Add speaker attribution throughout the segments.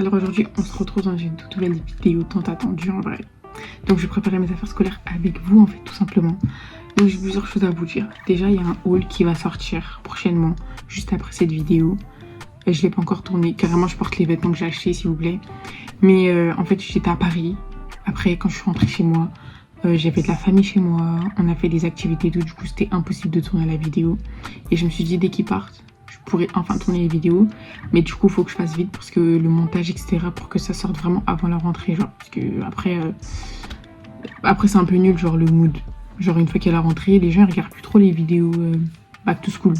Speaker 1: Alors aujourd'hui, on se retrouve dans une toute nouvelle vidéo tant attendue en vrai. Donc je vais préparer mes affaires scolaires avec vous en fait, tout simplement. Donc j'ai plusieurs choses à vous dire. Déjà, il y a un haul qui va sortir prochainement, juste après cette vidéo. Je ne l'ai pas encore tourné, carrément je porte les vêtements que j'ai achetés s'il vous plaît. Mais en fait j'étais à Paris. Après quand je suis rentrée chez moi, j'avais de la famille chez moi, on a fait des activités et tout, du coup c'était impossible de tourner la vidéo. Et je me suis dit dès qu'ils partent, je pourrais enfin tourner les vidéos. Mais du coup il faut que je fasse vite parce que le montage etc. pour que ça sorte vraiment avant la rentrée. Genre, parce que après c'est un peu nul genre le mood. Genre une fois qu'il y a la rentrée, les gens ils regardent plus trop les vidéos back to school.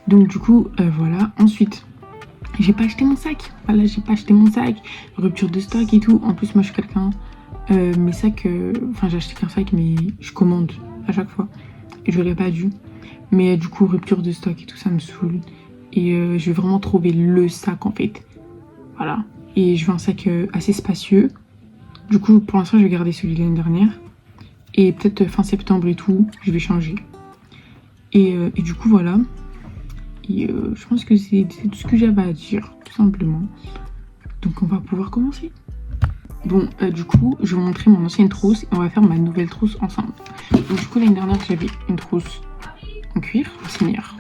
Speaker 1: Donc du coup voilà, ensuite... J'ai pas acheté mon sac, voilà, j'ai pas acheté mon sac, rupture de stock et tout. En plus, moi je suis quelqu'un, mes sacs, enfin j'ai acheté qu'un sac, mais je commande à chaque fois. Et j'aurais pas dû. Mais du coup, rupture de stock et tout, ça me saoule. Et je vais vraiment trouver le sac en fait. Voilà. Et je veux un sac assez spacieux. Du coup, pour l'instant, je vais garder celui de l'année dernière. Et peut-être fin septembre et tout, je vais changer. Et du coup, voilà. Et je pense que c'est tout ce que j'avais à dire, tout simplement. Donc on va pouvoir commencer. Bon, du coup, je vais vous montrer mon ancienne trousse et on va faire ma nouvelle trousse ensemble. Donc du coup, l'année dernière, j'avais une trousse en cuir, seigneur.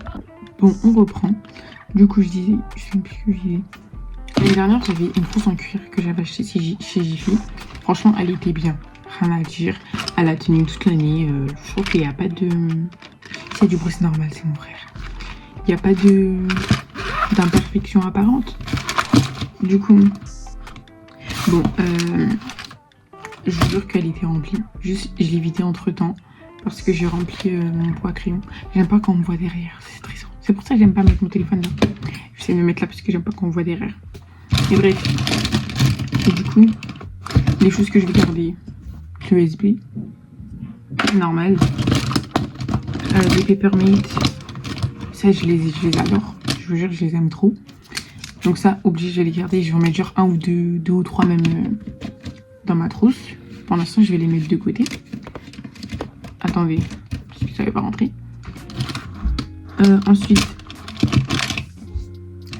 Speaker 1: Bon, on reprend. Du coup, je disais, je sais plus ce que je disais. L'année dernière, j'avais une trousse en cuir que j'avais achetée chez Jiffy. Franchement, elle était bien. Rien à dire. Elle a tenu toute l'année. Je trouve qu'il n'y a pas de... C'est du bruit normal, c'est mon frère. Il n'y a pas d'imperfection apparente. Du coup, bon, je vous jure qu'elle était remplie. Juste, je l'ai vidée entre temps parce que j'ai rempli mon pot à crayon. J'aime pas quand on me voit derrière, c'est stressant. C'est pour ça que j'aime pas mettre mon téléphone là. J'essaie de me mettre là parce que j'aime pas qu'on me voit derrière. Et bref. Et du coup, les choses que je vais garder, clé USB, normal, les Peppermint. Ça, je les adore. Je vous jure, je les aime trop. Donc ça, obligé, je vais les garder. Je vais en mettre genre un ou deux ou trois même dans ma trousse. Pour l'instant, je vais les mettre de côté. Attendez, parce que ça va pas rentrer. Ensuite,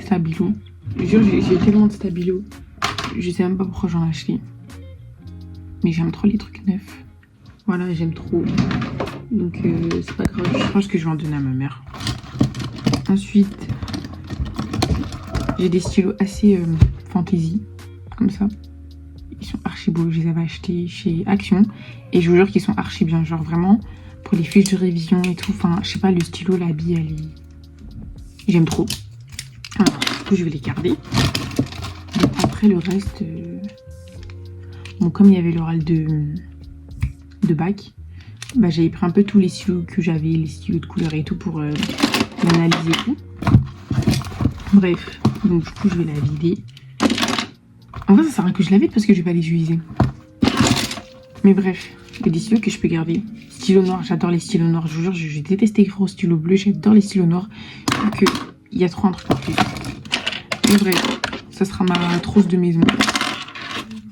Speaker 1: stabilo. Je jure, j'ai tellement de stabilo. Je sais même pas pourquoi j'en ai acheté. Mais j'aime trop les trucs neufs. Voilà, j'aime trop. Donc c'est pas grave. Je pense que je vais en donner à ma mère. Ensuite, j'ai des stylos assez fantasy, comme ça. Ils sont archi beaux, je les avais achetés chez Action. Et je vous jure qu'ils sont archi bien, genre vraiment, pour les fiches de révision et tout. Enfin, je sais pas, le stylo, la bille, elle est... J'aime trop. Alors, du coup, je vais les garder. Donc, après, le reste... Bon, comme il y avait l'oral de bac, bah, j'avais pris un peu tous les stylos que j'avais, les stylos de couleur et tout pour... analyser tout. Bref, donc du coup je vais la vider. En vrai ça sert à rien que je la vide parce que je vais pas les utiliser. Mais bref, il y a des stylos que je peux garder. Stylo noir, j'adore les stylos noirs. Je vous jure, je déteste les gros stylos bleus. J'adore les stylos noirs. Donc il y a trop un truc en plus. Mais bref, ça sera ma trousse de maison.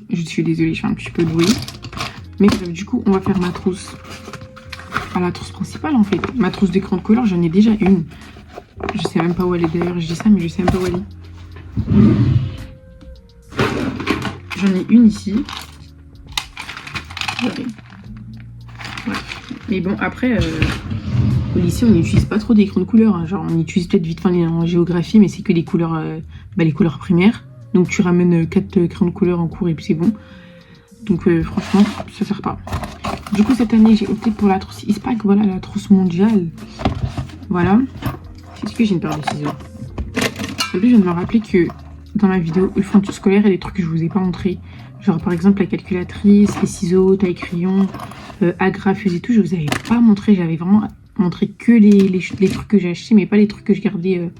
Speaker 1: Je suis désolée, je fais un petit peu de bruit. Mais bref, du coup on va faire ma trousse. À la trousse principale en fait. Ma trousse d'écran de couleur, j'en ai déjà une. Je sais même pas où elle est d'ailleurs, je dis ça mais je sais même pas où elle est. J'en ai une ici. Ouais. Mais bon après, au lycée on n'utilise pas trop d'écran de couleur. Hein. Genre on utilise peut-être vite fait en géographie mais c'est que les couleurs, les couleurs primaires. Donc tu ramènes 4 crayons de couleur en cours et puis c'est bon. Donc franchement ça sert pas. Du coup cette année j'ai opté pour la trousse ISPAC, voilà la trousse mondiale. Voilà. Est-ce que j'ai une paire de ciseaux? En plus je viens de me rappeler que dans ma vidéo fourniture scolaire il y a des trucs que je vous ai pas montré. Genre par exemple la calculatrice, les ciseaux, taille crayon, agrafeuse et tout, je vous avais pas montré. J'avais vraiment montré que les trucs que j'ai achetés mais pas les trucs que je gardais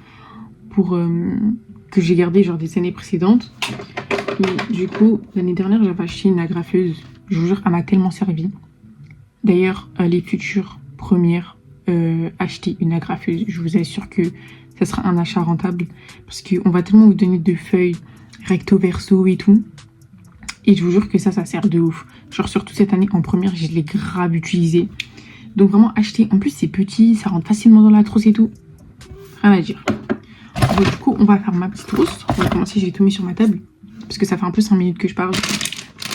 Speaker 1: que j'ai gardé genre des années précédentes. Et du coup l'année dernière j'avais acheté une agrafeuse. Je vous jure elle m'a tellement servi. D'ailleurs, les futures premières, acheter une agrafeuse, je vous assure que ça sera un achat rentable. Parce qu'on va tellement vous donner de feuilles recto verso et tout. Et je vous jure que ça sert de ouf. Genre surtout cette année en première, je l'ai grave utilisé. Donc vraiment acheter. En plus c'est petit, ça rentre facilement dans la trousse et tout. Rien à dire. Donc du coup on va faire ma petite trousse. On va commencer, je vais tout mis sur ma table. parce que ça fait un peu 5 minutes que je parle.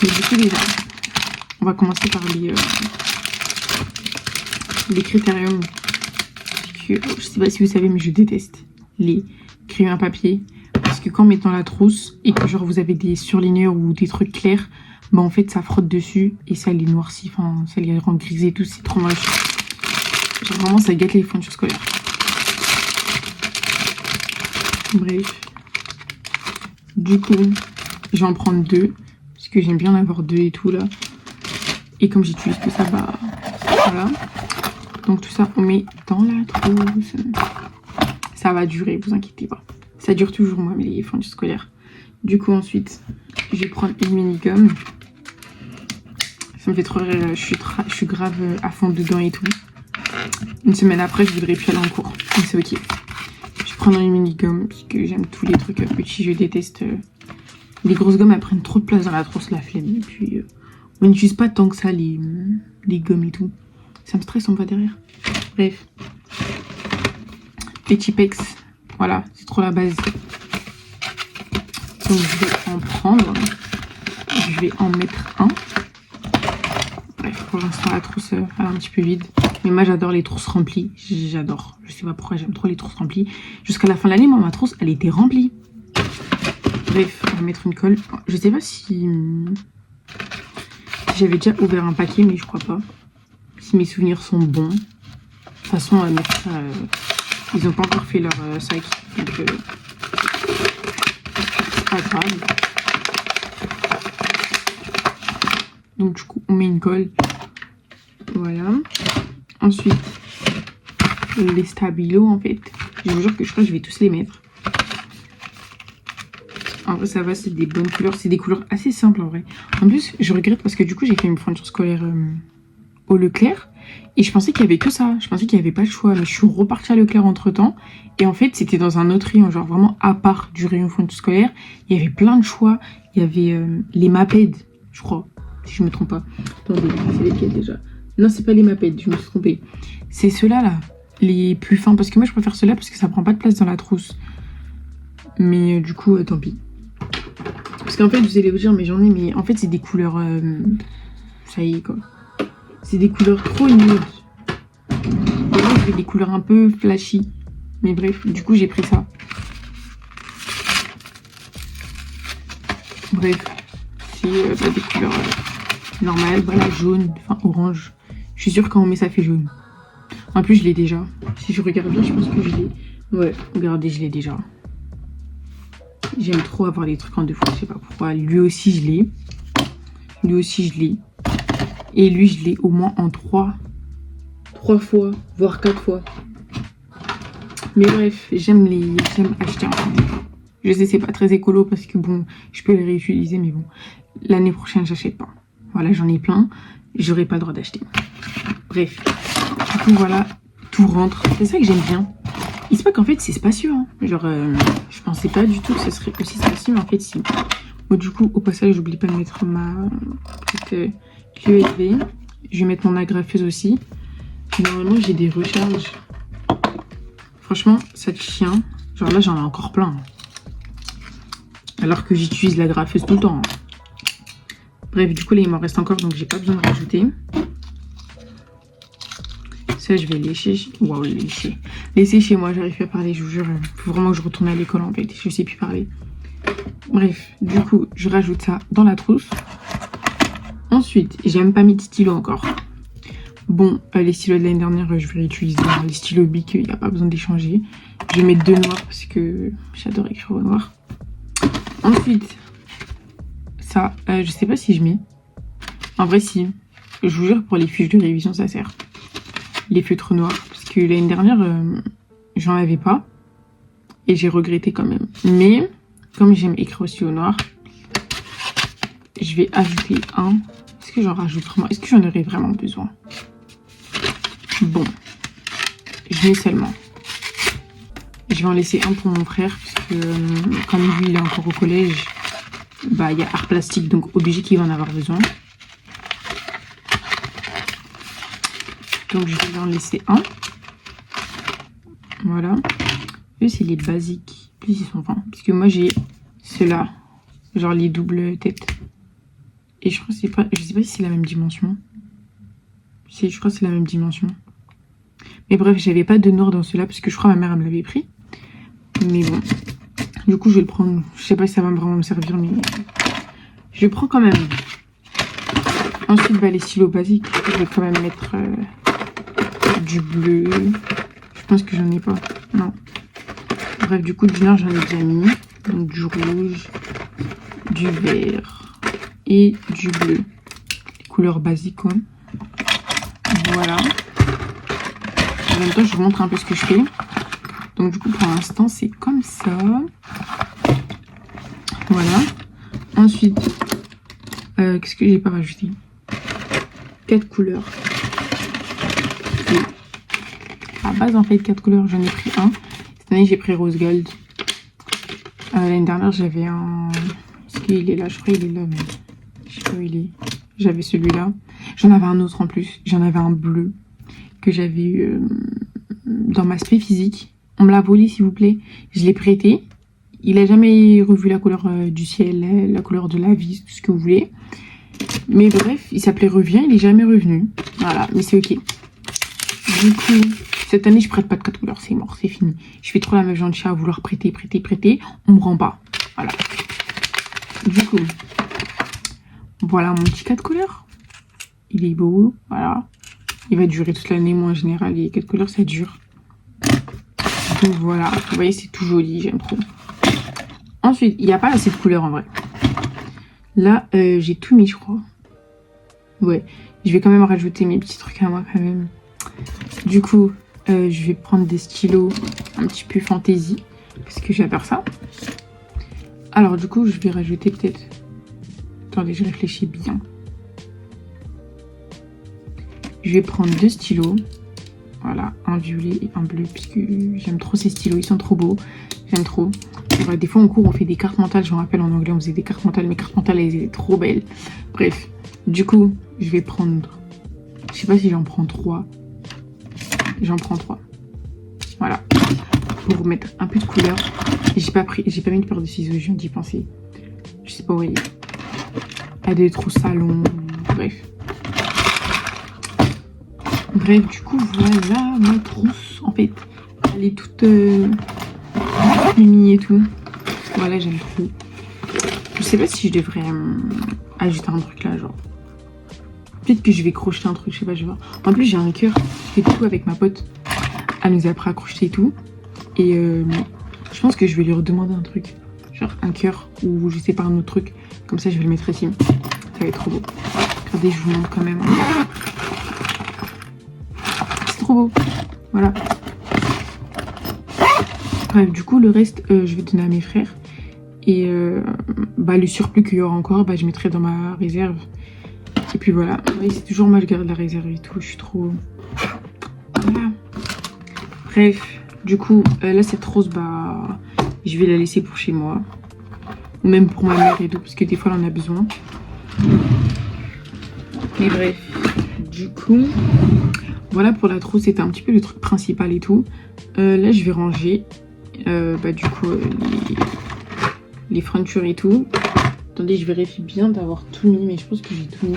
Speaker 1: Mais du coup, déjà, on va commencer par les critériums. Je sais pas si vous savez, mais je déteste les crayons à papier. Parce que quand on met dans la trousse et que genre vous avez des surligneurs ou des trucs clairs, bah en fait ça frotte dessus et ça les noircit, enfin ça les rend grisés et tout, c'est trop moche. Genre vraiment ça gâte les fournitures scolaires. Bref. Du coup, je vais en prendre 2. Parce que j'aime bien en avoir 2 et tout là. Et comme j'utilise que ça, bah voilà. Donc tout ça on met dans la trousse. Ça va durer, vous inquiétez pas. Ça dure toujours moi les fournitures scolaires. Du coup ensuite, je vais prendre une mini-gomme. Ça me fait trop rire, je suis grave à fond dedans et tout. Une semaine après, je voudrais plus aller en cours. Mais c'est ok. Je vais prendre une mini-gomme parce que j'aime tous les trucs petits. Je déteste les grosses gommes, elles prennent trop de place dans la trousse, la flemme. Et puis on n'utilise pas tant que ça les gommes et tout. Ça me stresse, on va derrière. Bref. Les Tipex. Voilà, c'est trop la base. Donc je vais en prendre. Je vais en mettre un. Bref, pour l'instant la trousse elle est un petit peu vide. Mais moi j'adore les trousses remplies. J'adore. Je sais pas pourquoi j'aime trop les trousses remplies. Jusqu'à la fin de l'année, moi ma trousse elle était remplie. Bref, on va mettre une colle. Je sais pas si j'avais déjà ouvert un paquet, mais je crois pas. Si mes souvenirs sont bons. De toute façon, ils n'ont pas encore fait leur sac. Donc, c'est pas grave. Donc, du coup, on met une colle. Voilà. Ensuite, les stabilos, en fait. Je vous jure que je crois que je vais tous les mettre. En vrai, ça va, c'est des bonnes couleurs. C'est des couleurs assez simples, en vrai. En plus, je regrette parce que du coup, j'ai fait une fourniture scolaire au Leclerc. Et je pensais qu'il y avait que ça. Je pensais qu'il n'y avait pas le choix. Mais je suis repartie à Leclerc entre-temps. Et en fait, c'était dans un autre rayon. Genre vraiment à part du rayon fourniture scolaire. Il y avait plein de choix. Il y avait les Maped, je crois. Si je me trompe pas. Attendez, c'est lesquels déjà? Non, c'est pas les Maped, je me suis trompée. C'est ceux-là, là. Les plus fins. Parce que moi, je préfère ceux-là parce que ça prend pas de place dans la trousse. Mais du coup, tant pis. Parce qu'en fait, vous allez vous dire, mais j'en ai, mais en fait, c'est des couleurs... ça y est, quoi. C'est des couleurs trop nudes. Moi, je veux des couleurs un peu flashy. Mais bref, du coup, j'ai pris ça. Bref, c'est des couleurs normales. Voilà, jaune, enfin orange. Je suis sûre quand on met ça fait jaune. En plus, je l'ai déjà. Si je regarde bien, je pense que je l'ai. Ouais, regardez, je l'ai déjà. J'aime trop avoir des trucs en deux fois, je sais pas pourquoi. Lui aussi, je l'ai. Lui aussi, je l'ai. Et lui, je l'ai au moins en 3 fois, voire 4 fois. Mais bref, j'aime acheter en fait. Je sais, c'est pas très écolo parce que bon, je peux les réutiliser, mais bon. L'année prochaine, j'achète pas. Voilà, j'en ai plein. J'aurai pas le droit d'acheter. Bref. Du coup, voilà, tout rentre. C'est ça que j'aime bien. Il se passe qu'en fait, c'est spacieux. Hein. Genre, je pensais pas du tout que ce serait aussi spacieux, mais en fait, si. Bon, du coup, au passage, j'oublie pas de mettre ma petite clé USB. Je vais mettre mon agrafeuse aussi. Normalement, j'ai des recharges. Franchement, ça te chien. Genre là, j'en ai encore plein. Alors que j'utilise l'agrafeuse tout le temps. Bref, du coup, là, il m'en reste encore, donc j'ai pas besoin de rajouter. Ça, je vais lécher. Waouh, lécher. Laissez chez moi, j'arrive plus à parler, je vous jure. Faut vraiment que je retourne à l'école en fait. Je sais plus parler. Bref, du coup, je rajoute ça dans la trousse. Ensuite, j'ai même pas mis de stylo encore. Bon, les stylos de l'année dernière, je vais réutiliser. Les stylos Bic, il n'y a pas besoin d'échanger. Je vais mettre 2 noirs parce que j'adore écrire au noir. Ensuite, ça, je sais pas si je mets. En vrai, si. Je vous jure, pour les fiches de révision, ça sert. Les feutres noirs. Parce que l'année dernière, j'en avais pas. Et j'ai regretté quand même. Mais, comme j'aime écrire aussi au noir, je vais ajouter un. Est-ce que j'en rajoute vraiment? Est-ce que j'en aurais vraiment besoin? Bon. Je mets seulement. Je vais en laisser un pour mon frère. Parce que comme lui, il est encore au collège, bah, il y a art plastique. Donc, obligé qu'il va en avoir besoin. Donc, je vais lui en laisser un. Voilà. Eux, c'est les basiques. Plus ils sont fins. Parce que moi, j'ai ceux-là. Genre les doubles têtes. Et je crois que c'est pas... Je sais pas si c'est la même dimension. Si, je crois que c'est la même dimension. Mais bref, j'avais pas de noir dans ceux-là parce que je crois que ma mère elle me l'avait pris. Mais bon. Du coup, je vais le prendre. Je sais pas si ça va vraiment me servir, mais je le prends quand même. Ensuite, bah, les stylos basiques. Je vais quand même mettre du bleu. Je pense que j'en ai pas. Non. Bref, du coup, du noir, j'en ai déjà mis. Donc, du rouge, du vert et du bleu. Les couleurs basiques, quoi. Voilà. En même temps, je vous montre un peu ce que je fais. Donc, du coup, pour l'instant, c'est comme ça. Voilà. Ensuite, qu'est-ce que j'ai pas rajouté? 4 couleurs. Et à base, en fait, 4 couleurs, j'en ai pris un. Cette année, j'ai pris rose gold. L'année dernière, j'avais un... Est-ce qu'il est là? Je crois qu'il est là, mais je sais pas où il est. J'avais celui-là. J'en avais un autre en plus. J'en avais un bleu que j'avais eu dans ma spé physique. On me l'a volé, s'il vous plaît. Je l'ai prêté. Il a jamais revu la couleur du ciel, la couleur de la vie, tout ce que vous voulez. Mais bref, il s'appelait Revient, il est jamais revenu. Voilà, mais c'est ok. Du coup, cette année, je prête pas de 4 couleurs, c'est mort, c'est fini. Je fais trop la meuf gentille à vouloir prêter. On me rend pas. Voilà. Du coup, voilà mon petit 4 couleurs. Il est beau, voilà. Il va durer toute l'année, moi en général, les 4 couleurs, ça dure. Donc voilà, vous voyez, c'est tout joli, j'aime trop. Ensuite, il n'y a pas assez de couleurs en vrai. Là, j'ai tout mis, je crois. Ouais, je vais quand même rajouter mes petits trucs à moi quand même. Du coup, je vais prendre des stylos un petit peu fantaisie. Parce que j'adore ça. Alors du coup, je vais rajouter peut-être... Attendez, je réfléchis bien. Je vais prendre 2 stylos. Voilà, un violet et un bleu. Puisque j'aime trop ces stylos, ils sont trop beaux. J'aime trop. Des fois en cours, on fait des cartes mentales. Je me rappelle en anglais, on faisait des cartes mentales. Mes cartes mentales, elles étaient trop belles. Bref, du coup, je vais prendre... Je sais pas si j'en prends 3. J'en prends 3. Voilà. Pour mettre un peu de couleur. J'ai pas mis de paire de ciseaux, je viens d'y penser. Je sais pas où vous voyez. Elle doit être au salon. Bref. Bref, du coup, voilà ma trousse. En fait, elle est toute mimi et tout. Voilà, j'aime trop. Je sais pas si je devrais ajouter un truc là, genre. Peut-être que je vais crocheter un truc, je sais pas, je vais voir. En plus, j'ai un cœur. Je fais tout avec ma pote. Elle nous a appris à crocheter et tout. Et je pense que je vais lui redemander un truc. Genre un cœur ou je sais pas, un autre truc. Comme ça, je vais le mettre ici. Ça va être trop beau. Regardez, je vous montre quand même. C'est trop beau. Voilà. Bref, du coup, le reste, je vais donner à mes frères. Et le surplus qu'il y aura encore, je mettrai dans ma réserve. Et puis voilà. Vous voyez, c'est toujours moi, je garde la réserve et tout. Je suis trop... Voilà. Bref, du coup, là, cette rose, je vais la laisser pour chez moi. Ou même pour ma mère et tout, parce que des fois, elle en a besoin. Mais bref, du coup, voilà pour la trousse. C'était un petit peu le truc principal et tout. Là, je vais ranger, du coup, les frontures et tout. Attendez, je vérifie bien d'avoir tout mis, mais je pense que j'ai tout mis.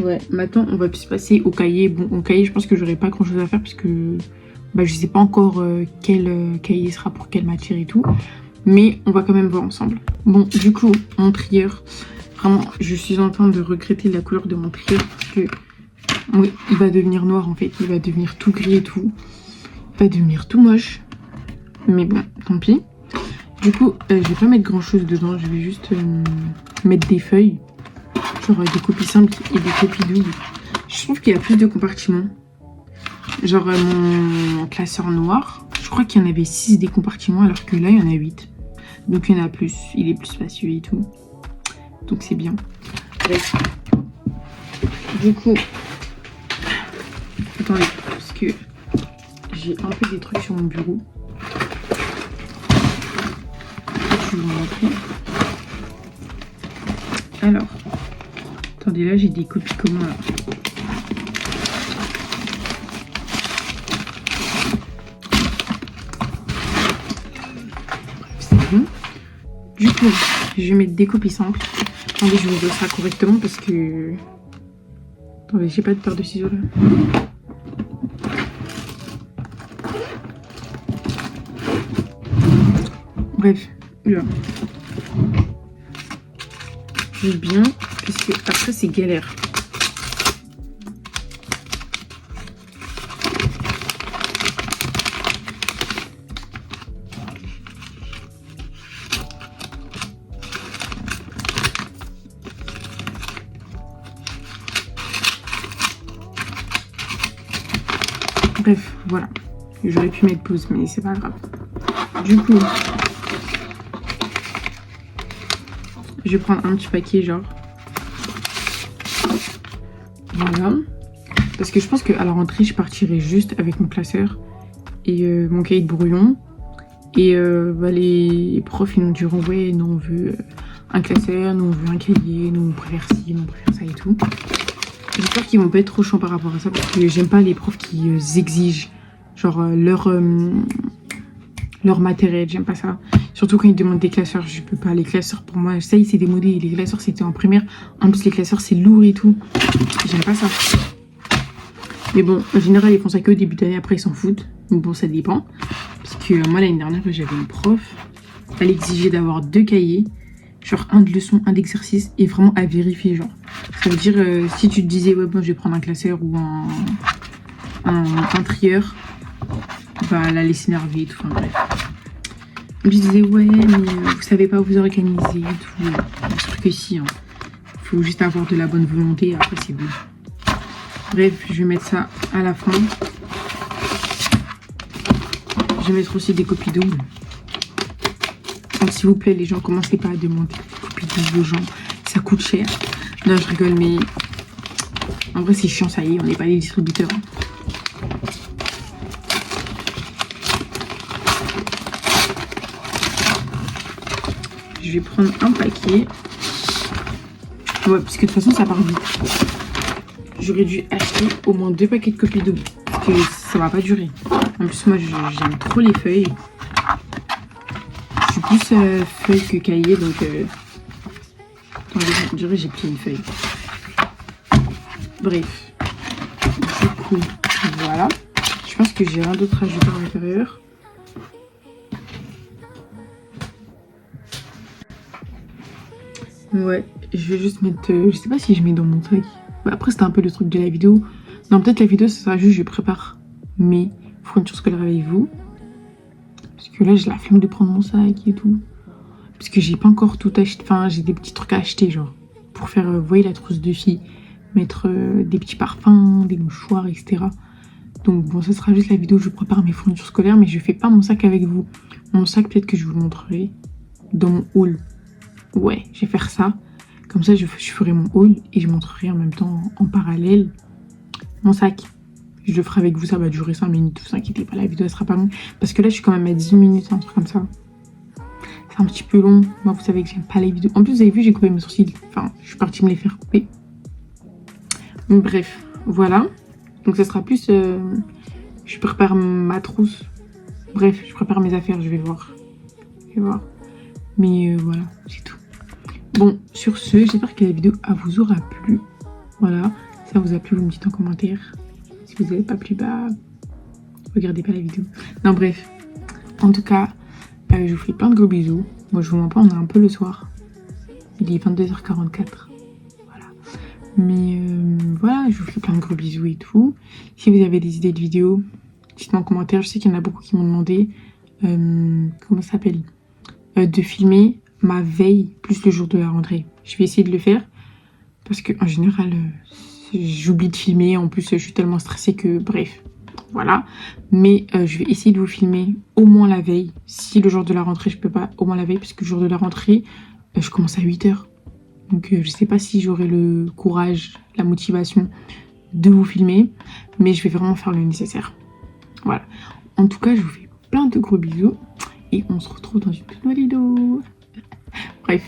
Speaker 1: Ouais, maintenant, on va se passer au cahier. Bon, au cahier, je pense que j'aurai pas grand chose à faire, parce que je sais pas encore quel cahier sera pour quelle matière et tout. Mais on va quand même voir ensemble. Bon, du coup, mon trieur. Vraiment, je suis en train de regretter la couleur de mon trieur. Parce que, oui, il va devenir noir en fait. Il va devenir tout gris et tout. Il va devenir tout moche. Mais bon, tant pis. Du coup, je vais pas mettre grand chose dedans. Je vais juste mettre des feuilles. Genre des copies simples et des copies doubles. Je trouve qu'il y a plus de compartiments. Genre mon classeur noir. Je crois qu'il y en avait 6 des compartiments alors que là, il y en a 8. Donc il y en a plus. Il est plus spacieux et tout. Donc c'est bien. Bref. Du coup, attendez, parce que j'ai un peu des trucs sur mon bureau. Je vais vous montrer. Alors, attendez, là j'ai des copies communs là. Bref, c'est bon. Du coup, je vais mettre des copies simples. Attendez, je vous ouvre ça correctement parce que... Attendez, j'ai pas de paire de ciseaux là. Bref, là. Je vais bien, parce que après c'est galère. Bref, voilà. J'aurais pu mettre pause, mais c'est pas grave. Du coup, je vais prendre un petit paquet, genre. Voilà. Parce que je pense qu'à la rentrée, je partirai juste avec mon classeur et mon cahier de brouillon. Et bah, les profs, ils nous diront, ouais, nous on veut un classeur, nous on veut un cahier, nous on préfère ci, nous on préfère ça et tout. J'espère qu'ils vont pas être trop chiants par rapport à ça parce que j'aime pas les profs qui exigent genre leur matériel, j'aime pas ça. Surtout quand ils demandent des classeurs, je peux pas. Les classeurs pour moi, ça y est, c'est démodé. Les classeurs c'était en primaire. En plus les classeurs c'est lourd et tout. J'aime pas ça. Mais bon, en général ils font ça qu'au début d'année, après ils s'en foutent. Donc bon, ça dépend. Parce que moi l'année dernière j'avais une prof, elle exigeait d'avoir 2 cahiers. Genre un de leçon, un d'exercice et vraiment à vérifier genre. Ça veut dire si tu te disais ouais bon je vais prendre un classeur ou un trieur, bah elle allait s'énerver et tout, enfin bref. Je disais ouais mais vous savez pas vous organiser et tout. C'est sûr que si, hein. Faut juste avoir de la bonne volonté et après c'est bon. Bref, je vais mettre ça à la fin. Je vais mettre aussi des copies doubles. Donc s'il vous plaît les gens, commencez pas à demander des copies doubles aux gens, ça coûte cher. Non je rigole mais en vrai c'est chiant, ça y est, on n'est pas les distributeurs. Je vais prendre un paquet. Ouais, parce que de toute façon ça part vite. J'aurais dû acheter au moins 2 paquets de copies doubles. Parce que ça va pas durer. En plus moi j'aime trop les feuilles. Je suis plus feuille que cahier donc... Attendez, on dirait que j'ai plié une feuille. Bref. Du coup, voilà. Je pense que j'ai rien d'autre à ajouter à l'intérieur. Ouais, je vais juste mettre... je sais pas si je mets dans mon sac. Bah, après, c'était un peu le truc de la vidéo. Non, peut-être la vidéo, ça sera juste je prépare mes fournitures scolaires avec vous. Parce que là, j'ai la flemme de prendre mon sac et tout. Parce que j'ai pas encore tout acheté. Enfin, j'ai des petits trucs à acheter, genre. Pour faire, vous voyez, la trousse de filles. Mettre des petits parfums, des mouchoirs, etc. Donc, bon, ça sera juste la vidéo où je prépare mes fournitures scolaires. Mais je fais pas mon sac avec vous. Mon sac, peut-être que je vous le montrerai dans mon haul. Ouais, je vais faire ça. Comme ça, je ferai mon haul et je montrerai en même temps, en parallèle, mon sac. Je le ferai avec vous, ça va durer 5 minutes. Ne vous inquiétez pas, la vidéo, elle sera pas longue. Parce que là, je suis quand même à 10 minutes, un truc comme ça. C'est un petit peu long. Moi, vous savez que j'aime pas les vidéos. En plus, vous avez vu, j'ai coupé mes sourcils. Enfin, je suis partie me les faire couper. Donc, bref, voilà. Donc, ça sera plus... je prépare ma trousse. Bref, je prépare mes affaires, je vais voir. Je vais voir. Mais voilà, c'est tout. Bon, sur ce, j'espère que la vidéo vous aura plu. Voilà, si ça vous a plu, vous me dites en commentaire. Si vous n'avez pas plu, bah, regardez pas la vidéo. Non, bref. En tout cas, je vous fais plein de gros bisous. Moi, je vous mens pas, on est un peu le soir. Il est 22h44. Voilà. Mais voilà, je vous fais plein de gros bisous et tout. Si vous avez des idées de vidéos, dites-moi en commentaire. Je sais qu'il y en a beaucoup qui m'ont demandé, comment ça s'appelle, de filmer ma veille plus le jour de la rentrée. Je vais essayer de le faire parce que en général j'oublie de filmer, en plus je suis tellement stressée que bref, voilà. Mais je vais essayer de vous filmer au moins la veille. Si le jour de la rentrée je peux pas, au moins la veille, parce que le jour de la rentrée je commence à 8 h. Donc je sais pas si j'aurai le courage, la motivation de vous filmer, mais je vais vraiment faire le nécessaire. Voilà. En tout cas, je vous fais plein de gros bisous et on se retrouve dans une toute nouvelle vidéo. Bref.